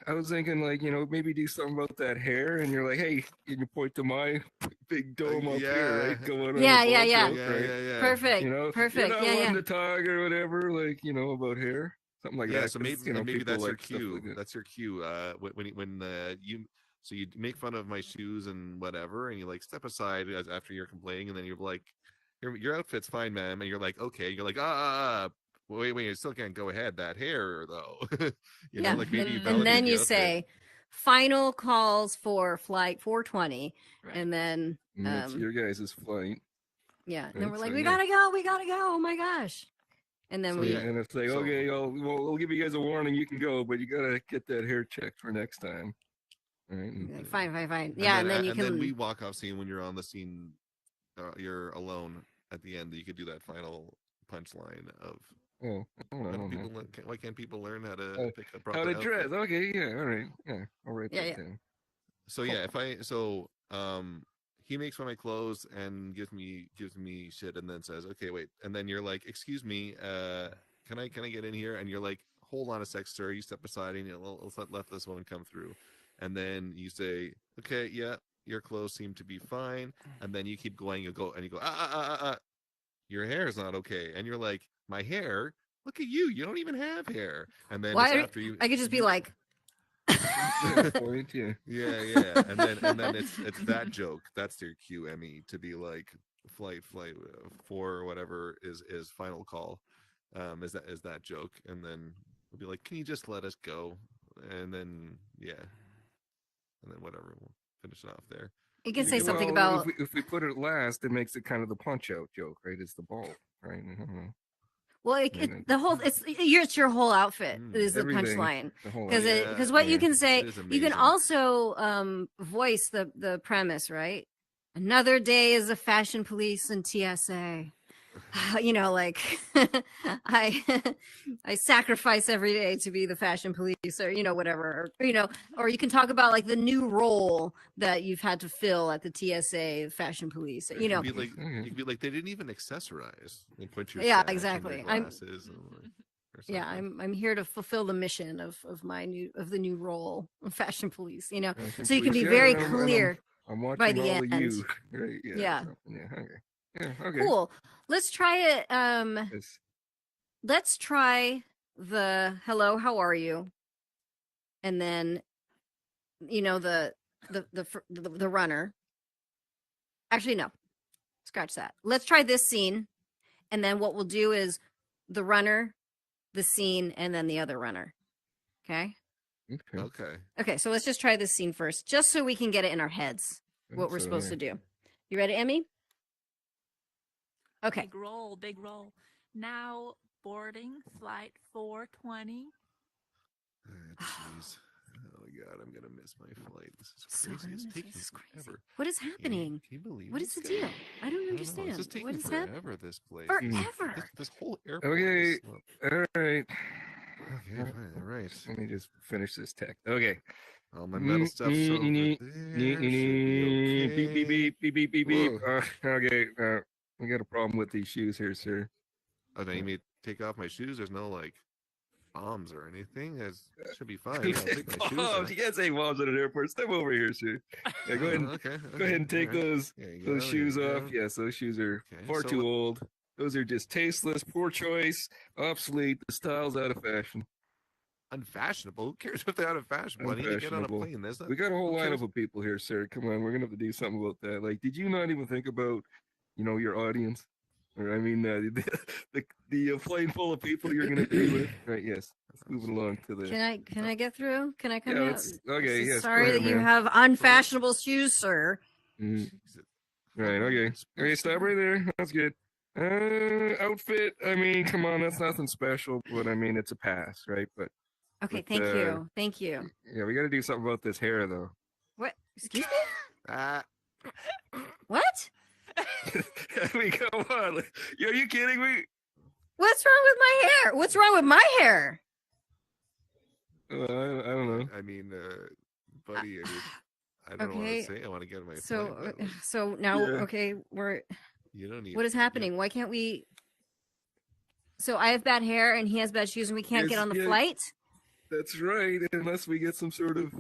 I was thinking, like, maybe do something about that hair, and you're like, hey, can you point to my big dome up here, right? Going on Yeah, a yeah, ball yeah. joke, right? Yeah. Perfect. You're Perfect. not Yeah, one yeah. to talk or whatever, like, about hair, something like Yeah, that. so 'cause, maybe people that's your like stuff cue. like that. That's your cue. When you so you make fun of my shoes and whatever, and you like step aside after you're complaining, and then you're like, your outfit's fine, ma'am, and you're like, okay, you're like, wait, you still can't go ahead. That hair though, Yeah. like maybe you And validate then the you outfit. say, final calls for flight 420, Right. and then And that's your guys' flight. yeah, and then we're So, like, we gotta go. Oh my gosh. And then So, we yeah. And it's like, So- okay, we'll give you guys a warning. You can go, but you gotta get that hair checked for next time. All right. like, fine. Yeah, and then you can. Then we walk off scene when you're on the scene. You're alone at the end. You could do that final punchline of. Oh, Why can't people learn how to pick a proper how to outfit? dress? Okay, yeah, all right, yeah, I'll write Yeah, that yeah. down. So yeah, he makes fun of my clothes and gives me shit and then says, okay, wait, and then you're like, excuse me, can I get in here? And you're like, hold on a sec, sir. You step aside and let's let this one come through, and then you say, okay, yeah, your clothes seem to be fine, and then you keep going, you go your hair is not okay, and you're like, my hair? Look at you, you don't even have hair. And then after you, I could just be like, Point, yeah. yeah, and then it's that joke. That's your cue, Emmy, to be like, flight 4 or whatever is final call, is that joke, and then we'll be like, can you just let us go, and then whatever, we'll finish it off there. you can say something Well, about. if we put it last, it makes it kind of the punch out joke, right? It's the ball, right? I don't know. Well, the whole it's your whole outfit is the Everything, punchline, the whole because what you can say, It is you can amazing. also voice the premise, right? Another day as a fashion police and TSA. Like I sacrifice every day to be the fashion police, or whatever, or you can talk about like the new role that you've had to fill at the TSA fashion police. You could be like, they didn't even accessorize. They put your Yeah, sash and exactly. your glasses Yeah, I'm here to fulfill the mission of the new role of fashion police. So you can be very clear. I'm watching by the all end. of you. Right? Yeah. Okay. Yeah. Okay. Cool. Let's try it. Yes. Let's try the hello. How are you? And then, the runner. Actually, no. Scratch that. Let's try this scene, and then what we'll do is the runner, the scene, and then the other runner. Okay. Okay. So let's just try this scene first, just so we can get it in our heads what we're supposed to do. You ready, Emmy? Okay. Big roll. Now boarding flight 420. Jeez. Oh my god, I'm gonna miss my flight. This is crazy. It's taking forever. What is happening? Can you believe what is the deal? I don't understand. It's just taking what is forever, this place. Forever. This whole airport. Okay. All right. Okay, fine. All right. Let me just finish this text. Okay. All my metal stuff's over there. Beep, beep, beep, beep, beep, beep. Okay. We got a problem with these shoes here, sir. Oh, now you may take off my shoes. There's no like bombs or anything. It should be fine. I'll take my shoes off. You can't say bombs at an airport. Step over here, sir. Yeah, go ahead. Go ahead and take those shoes off. Yes, those shoes are far too old. Those are just tasteless, poor choice, obsolete. The style's out of fashion. Unfashionable? Who cares if they're out of fashion? Why don't you get on a plane? We got a whole lineup of people here, sir. Come on, we're gonna have to do something about that. Like, did you not even think about your audience, or I mean, the plane full of people you're going to be with. Right? Yes. Let's move along to the. Can I get through? Can I come Yeah. out? Okay. Yes. Sorry ahead, that you man. have unfashionable shoes, sir. Right. Okay. Okay. Stop right there. That's good. Outfit. I mean, come on, that's nothing special, but I mean, it's a pass, right? But okay, thank you. Thank you. Yeah, we got to do something about this hair, though. What? Excuse me? What? I mean, come on. Are you kidding me? What's wrong with my hair? What's wrong with my hair? I don't know. I mean, buddy, I don't know what to say. I want to get my point, so now, okay, you don't need. What is happening? Why can't we? So I have bad hair and he has bad shoes and we can't get on the flight? That's right, unless we get some sort of,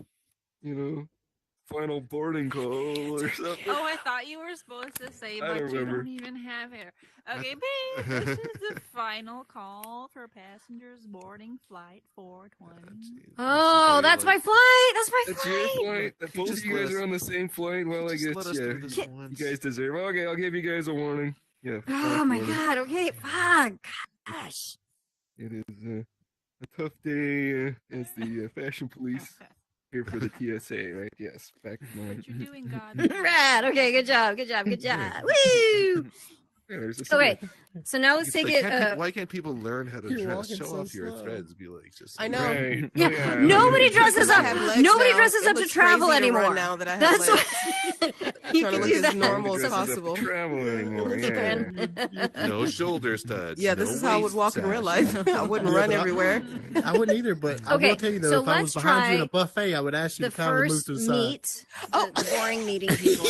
final boarding call or something. Oh, I thought you were supposed to say, but you don't even have hair. Okay, babe, this is the final call for passengers boarding flight 420. Oh, that's my flight. That's my flight. That's your flight. Both of you guys are on the same flight. Well, I guess, you guys deserve. Okay, I'll give you guys a warning. Yeah. Oh my God. Okay. Fuck. Gosh. It is a tough day as the fashion police. Here for the TSA, right? Yes, back in mind. What you doing, God? Rad. Okay, good job. Woo! Okay, so now let's take it. Why can't people learn how to dress? Show off your threads. Be like, just. I know. Right. Yeah. Nobody dresses up. Nobody dresses up to travel anymore. Now that I have That's what. You Trying to look as normal as possible. Travel anymore. Yeah. No shoulder studs. Yeah, this is how I would walk in real life. I wouldn't run everywhere. I wouldn't either, but I will tell you that if I was behind you in a buffet, I would ask you to kind of move to the side. The boring meeting people,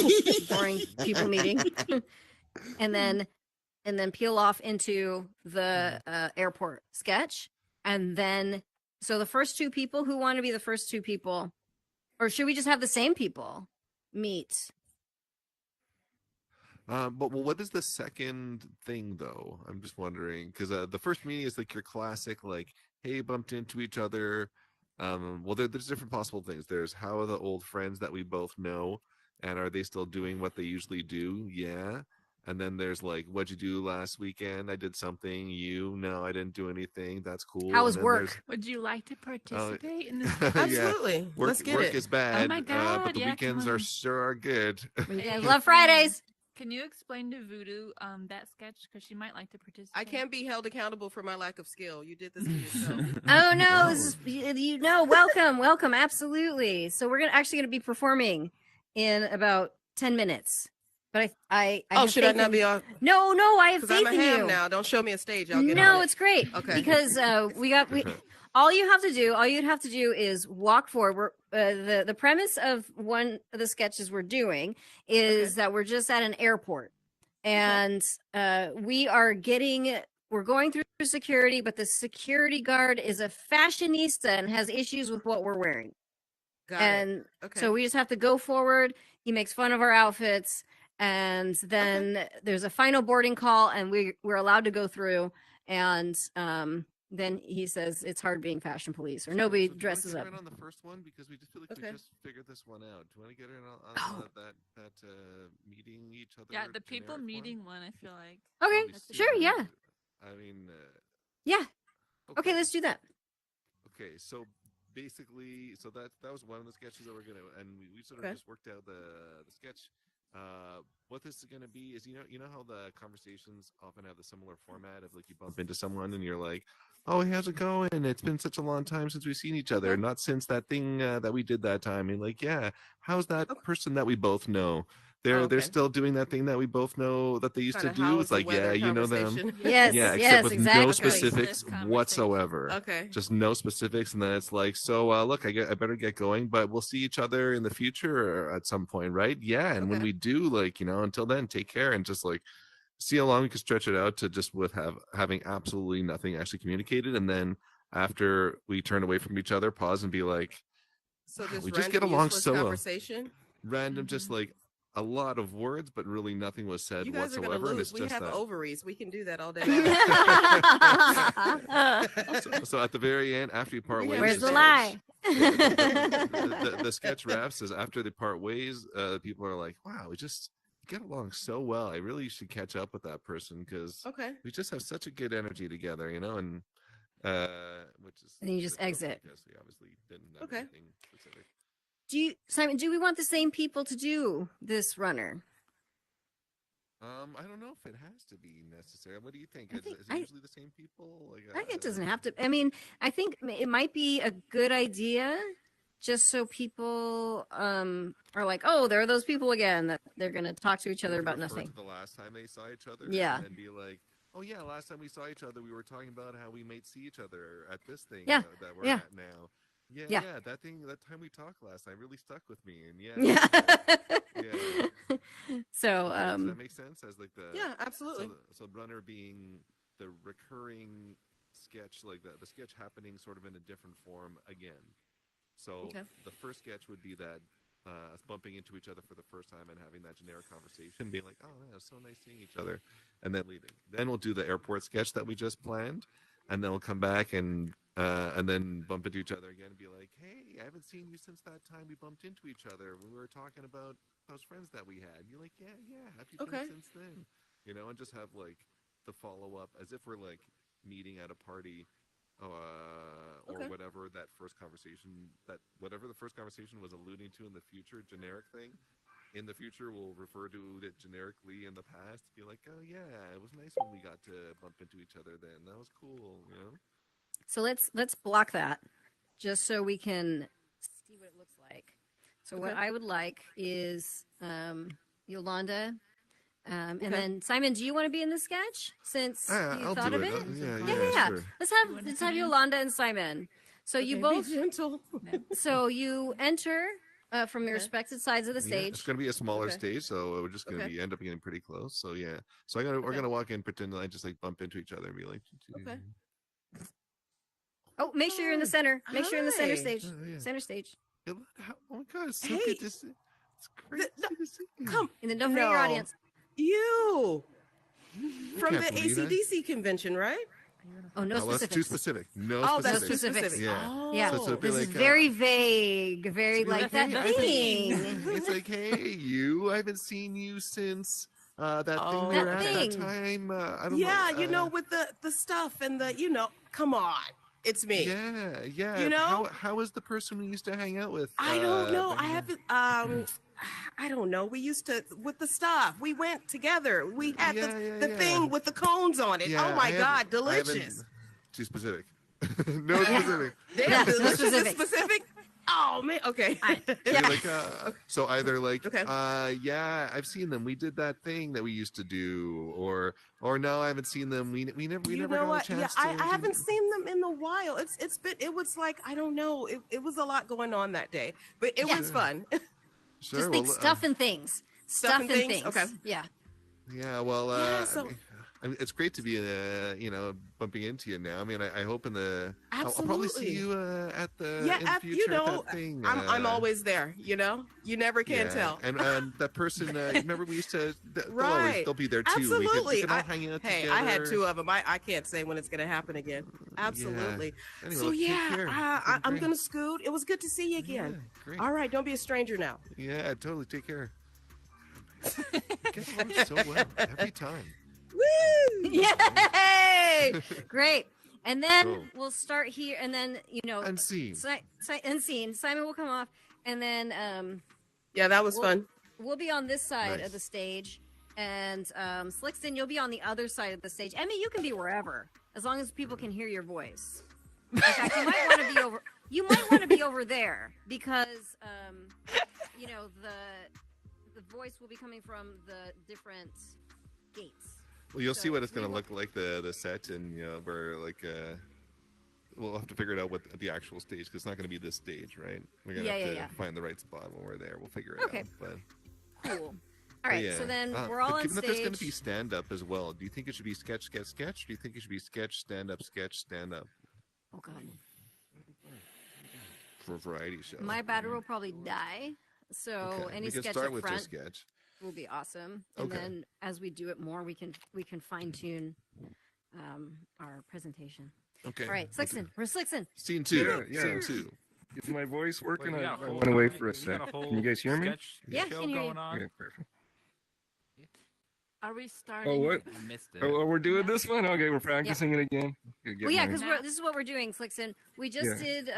boring people meeting, and then peel off into the airport sketch, and then so the first two people who want to be the first two people, or should we just have the same people meet? But what is the second thing though? I'm just wondering because the first meeting is like your classic, like, hey, bumped into each other. Well, there's different possible things. There's how are the old friends that we both know, and are they still doing what they usually do? Yeah. And then there's like, what'd you do last weekend? I did something. No, I didn't do anything. That's cool. How was work? Would you like to participate in this? Absolutely. Let's get it. Work is bad. Oh my God, but the weekends are good. I love Fridays. Can you explain to Voodoo that sketch because she might like to participate? I can't be held accountable for my lack of skill. You did this to yourself. Oh no, this is welcome, absolutely. So we're actually gonna be performing in about 10 minutes. But I should I not be on? No, I have faith I'm a in ham you. now. Don't show me a stage. I'll get No, it's great. Okay. Because all you'd have to do is walk forward. The premise of one of the sketches we're doing is that we're just at an airport, and we're going through security, but the security guard is a fashionista and has issues with what we're wearing. So we just have to go forward. He makes fun of our outfits, and then there's a final boarding call, and we're allowed to go through, and then he says it's hard being fashion police, or nobody dresses up. Right on the first one because we just feel like we just figured this one out. Do you want to get her on that meeting each other? Yeah, the people meeting one. I feel like. Okay, sure, yeah. I mean. Yeah. Okay, let's do that. Okay, so basically, that was one of the sketches that we're gonna, and we sort of just worked out the sketch. What this is gonna be is, you know how the conversations often have the similar format of like you bump into someone and you're like, oh, how's it going? It's been such a long time since we've seen each other. Not since that thing that we did that time. And like, yeah, how's that person that we both know? They're still doing that thing that we both know that they used to do. It's like, yeah, you know them. Yes, with exactly. no specifics whatsoever. Okay. Just no specifics. And then it's like, so look, I better get going, but we'll see each other in the future at some point, right? Yeah. And when we do, like, until then, take care and just like see how long we can stretch it out to just with having absolutely nothing actually communicated. And then after we turn away from each other, pause and be like, so we just get along so well. Conversation? Random, just like a lot of words, but really nothing was said whatsoever. Are gonna lose. And it's we have ovaries. We can do that all day. So at the very end, after you part ways, where's the lie? The sketch wraps is after they part ways. People are like, "Wow, we just get along so well. I really should catch up with that person because we just have such a good energy together, you know, and which is and you just exit because we obviously didn't have anything specific. Simon, do we want the same people to do this runner? I don't know if it has to be necessary. What do you think? Is it usually the same people? Like, I think it doesn't have to. I mean, I think it might be a good idea just so people are like, oh, there are those people again that they're going to talk to each other about nothing. To the last time they saw each other? Yeah. And be like, oh, yeah, last time we saw each other, we were talking about how we might see each other at this thing that we're at now. Yeah, that time we talked last time really stuck with me. And So, does that make sense? As like the absolutely. So runner being the recurring sketch, like the sketch happening sort of in a different form again. So the first sketch would be that us bumping into each other for the first time and having that generic conversation, being like, "Oh, man, it's so nice seeing each other," and then leaving. Then we'll do the airport sketch that we just planned, and then we'll come back and then bump into each other again and be like, "Hey, I haven't seen you since that time we bumped into each other when we were talking about those friends that we had." And you're like, "Yeah, have you been since then?" You know, and just have like the follow up as if we're like meeting at a party. Or whatever that first conversation, whatever the first conversation was alluding to in the future, generic thing. In the future, we'll refer to it generically in the past. Be like, oh yeah, it was nice when we got to bump into each other then. That was cool, you know. So let's block that, just so we can see what it looks like. So what I would like is Yolanda. And then Simon, do you want to be in the sketch since you thought of it? Yeah. Sure. Let's have Yolanda and Simon. So you both gentle. So you enter from your respective sides of the stage. It's going to be a smaller stage, so we're just going to end up getting pretty close. So so we're going to walk in, pretend that I just like bump into each other and be like, okay. Oh, make sure you're in the center. Make sure you're in the center stage. Center stage. Oh my God, it's so good to see. It's great to see you. Come, and then don't forget your audience. You from the ACDC convention, right? Oh, no specifics. That's too specific. No that's specifics. specific. Yeah. So this is very vague. Very like that thing. It's like, hey, I haven't seen you since that thing we were at that time. I don't know. You know, with the stuff and the, come on. It's me. Yeah. You know? How is the person we used to hang out with? I don't know. I haven't I don't know. We used to with the stuff. We went together. We had the thing with the cones on it. Oh my God, delicious. Too specific. No specific. Damn, delicious specific. Oh man, okay. So either like, I've seen them. We did that thing that we used to do, or no, I haven't seen them. We never got a chance. I haven't seen them in a while. It was like I don't know. It was a lot going on that day, but it was fun. Sure. Just think stuff and things. Stuff and things. Okay. Yeah. Yeah. Well, I mean, it's great to be, bumping into you now. I mean, I hope I'll probably see you at the in the future at that thing. I'm always there. You know, you never can tell. And that person, remember we used to. They'll be there too. Absolutely. We can all hang out together. I had 2 of them. I can't say when it's going to happen again. Absolutely. Yeah. Anyway, I'm going to scoot. It was good to see you again. Yeah, great. All right, don't be a stranger now. Yeah, totally. Take care. Get along so well every time. Woo! Yay! Great. And then we'll start here, and then unseen. Unseen. Simon will come off, and then that was fun. We'll be on this side of the stage, and Slickston, you'll be on the other side of the stage. Emmy, you can be wherever, as long as people can hear your voice. In fact, you might want to be over. You might want to be over there because the voice will be coming from the different gates. Well, you'll see what it's going to look like the set, and where we'll have to figure it out what the actual stage, because it's not going to be this stage, right? We're going to have to find the right spot when we're there. We'll figure it out. But cool. All right, so then we're all on stage. Given that there's going to be stand up as well, do you think it should be sketch? Do you think it should be sketch, stand up? Oh God. For a variety show. My battery will probably die, so any sketch up front sketch will be awesome. And then as we do it more, we can fine tune our presentation. Okay. All right, Slickson. We're Slickson. Scene 2. Scene 2. Is my voice working? I went away for a sec. Can you guys hear me? Yeah, can hear you. Okay, perfect. Are we starting? Oh, what? I missed it. Oh, we're doing this one? Okay, we're practicing it again. Well, yeah, because this is what we're doing, Flixen. We just did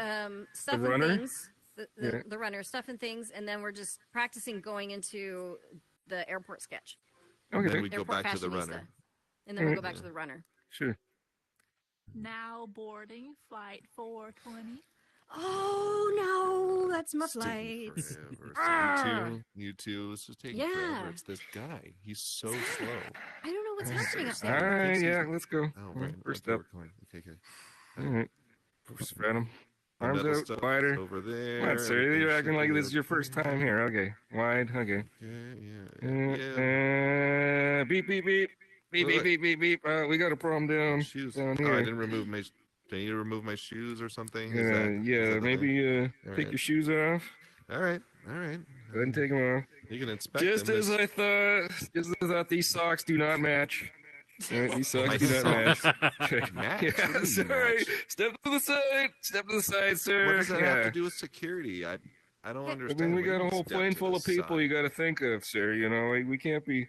stuff and things, the runner, stuff and things, and then we're just practicing going into the airport sketch. Okay. And then we go back to the runner. And then we go back to the runner. Sure. Now boarding flight 420. Oh no, that's my flight. You two, this is taking forever. It's this guy. He's so slow. I don't know what's happening up there. All right, yeah, let's go. Oh, right. First up. Okay. All right. Spread them. Arms out, wider. Over there. What, sir? You're acting like this is your first time here. Okay. Wide. Okay. Yeah. Beep, beep, beep. Beep, beep, beep, beep, beep. We got a problem down Shoes. Down Oh, here. I didn't remove my... Do I need to remove my shoes or something? Maybe take your shoes off. All right. Go ahead and take them off. You can inspect Just them. as I thought, these socks do not match. All right, these socks do not match. Yeah, sorry. Step to the side, sir. What does that have to do with security? I don't understand. I mean, we got a whole plane full of people you got to think of, sir. You know, we can't be.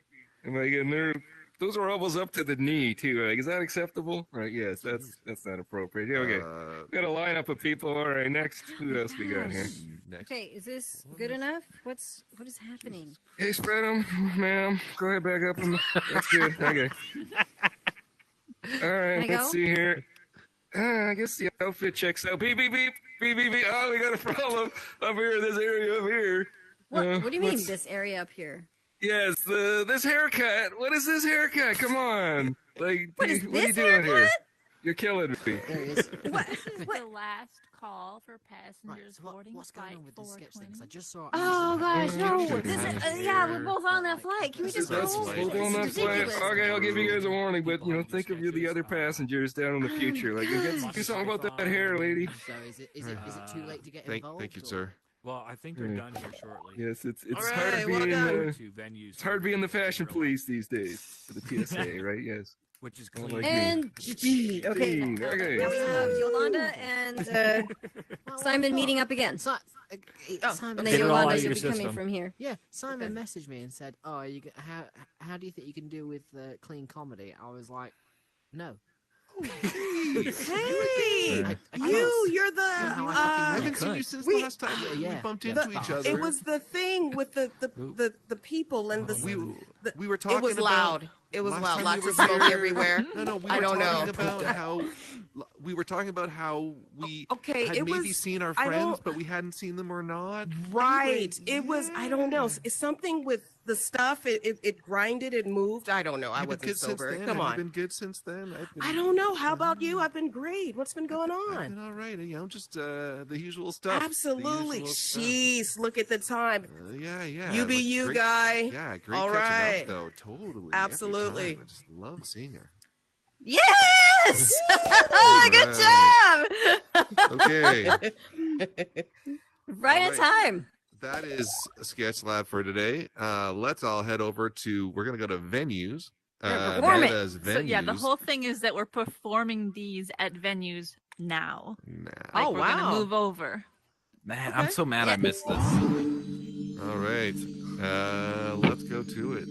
Those are almost up to the knee too. Like, is that acceptable? Right? Yes, that's not appropriate. Yeah, okay. We got a lineup of people. All right, next. Who else we got here? Next. Okay, is this good enough? What is happening? Hey, spread them, ma'am. Go ahead, back up. That's good. Okay. All right, let's see here. I guess the outfit checks out. Beep, beep, beep. Beep, beep, beep. Oh, we got a problem up here in this area up here. What do you mean, this area up here? Yes, this haircut. What is this haircut? Come on. Like, what are you doing haircut? here? You're killing me. This is the last call for passengers boarding what's going on with this sketch thing? 'Cause I just saw. Oh gosh, no! We're both on that flight. Can we just go? Both on that flight. Okay, I'll give you guys a warning, but think of the other passengers down in the future. Like, do something about that hair, lady. So is it too late to get involved? Thank you, sir. Well, I think they're done here shortly. Yes, it's it's hard being the fashion police these days for the TSA, right? Yes. Which is clean. And okay. We have Yolanda and Simon meeting up again. Simon, and then Yolanda should be coming from here. Yeah, Simon messaged me and said, "Oh, how do you think you can do with clean comedy?" I was like, "No." Hey, you're the. I haven't seen you since the last time we bumped into each other. It was the thing with the people and we were talking. It was loud. It was loud. Lots of smoke everywhere. No, I don't know. About how we were talking about how we had maybe seen our friends, but we hadn't seen them or not. Right. It was. I don't know. It's something with the stuff. It grinded. It moved. I don't know. I wasn't sober. Come on. I've been good since then. I don't know. How about you? I've been great. What's been going on? I've been all right. You know, just the usual stuff. Absolutely. Jeez, look at the time. Yeah. You be you, great, guy. Yeah, great all catching right. up, though. Totally. Absolutely. I just love seeing her. Yes! Good job! Okay. Right on time. That is a sketch lab for today. Let's all head over to, we're going to go to venues. Venues. So, yeah, the whole thing is that we're performing these at venues now. Like, we're going to move over. Man, I'm so mad I missed this. All right. Let's go to it.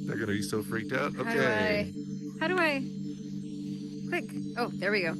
They're going to be so freaked out. Okay. How do I? Quick. Oh, there we go.